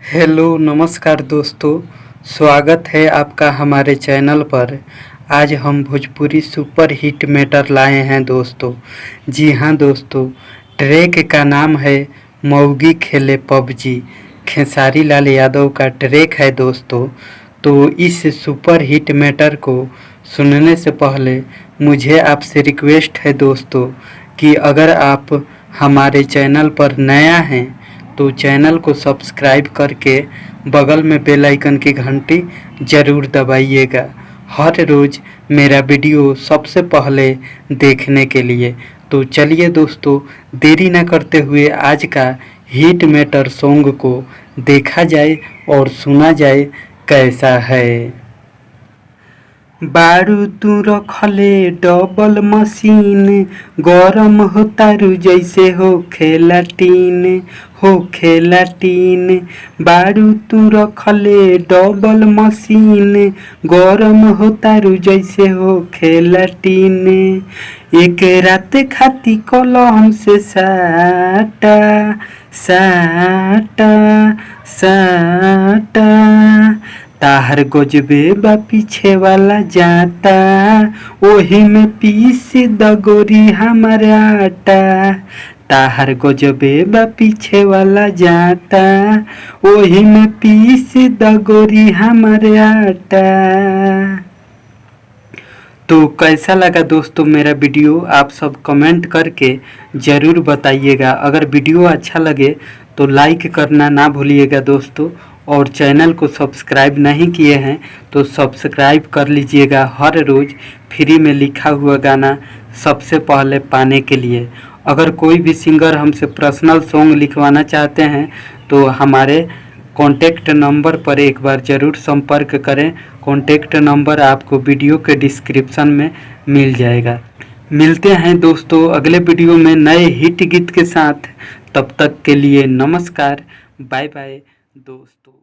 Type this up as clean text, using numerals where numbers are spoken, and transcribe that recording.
Hello नमस्कार दोस्तों, स्वागत है आपका हमारे चैनल पर। आज हम भोजपुरी सुपर हिट मैटर लाए हैं दोस्तों। जी हाँ दोस्तों, ट्रैक का नाम है मौगी खेले पबजी। खेसारी लाल यादव का ट्रैक है दोस्तों। तो इस सुपर हिट मैटर को सुनने से पहले मुझे आपसे रिक्वेस्ट है दोस्तों कि अगर आप हमारे चैनल पर नया हैं तो चैनल को सब्सक्राइब करके बगल में बेल आइकन की घंटी ज़रूर दबाइएगा, हर रोज़ मेरा वीडियो सबसे पहले देखने के लिए। तो चलिए दोस्तों, देरी न करते हुए आज का हिट मैटर सॉन्ग को देखा जाए और सुना जाए कैसा है। बारू तू रखले डबल मशीन, गरम हो तारू जैसे हो खेलाटीन, हो खेलाटीन। बारू तू रखले डबल मशीन, गरम हो तारू जैसे हो खेलाटीन। एक रात खाती कल हमसे साटा साटा साटा। ताहर गजबे बा पीछे वाला जाता, ओही में पीस दगोरी हमारा आटा। ताहर गजबे बा पीछे वाला जाता, ओही में पीस दगोरी हमारे आटा। तो कैसा लगा दोस्तों मेरा वीडियो, आप सब कमेंट करके ज़रूर बताइएगा। अगर वीडियो अच्छा लगे तो लाइक करना ना भूलिएगा दोस्तों, और चैनल को सब्सक्राइब नहीं किए हैं तो सब्सक्राइब कर लीजिएगा हर रोज़ फ्री में लिखा हुआ गाना सबसे पहले पाने के लिए। अगर कोई भी सिंगर हमसे पर्सनल सॉन्ग लिखवाना चाहते हैं तो हमारे कॉन्टैक्ट नंबर पर एक बार ज़रूर संपर्क करें। कॉन्टैक्ट नंबर आपको वीडियो के डिस्क्रिप्शन में मिल जाएगा। मिलते हैं दोस्तों अगले वीडियो में नए हिट गीत के साथ। तब तक के लिए नमस्कार, बाय बाय दोस्तों।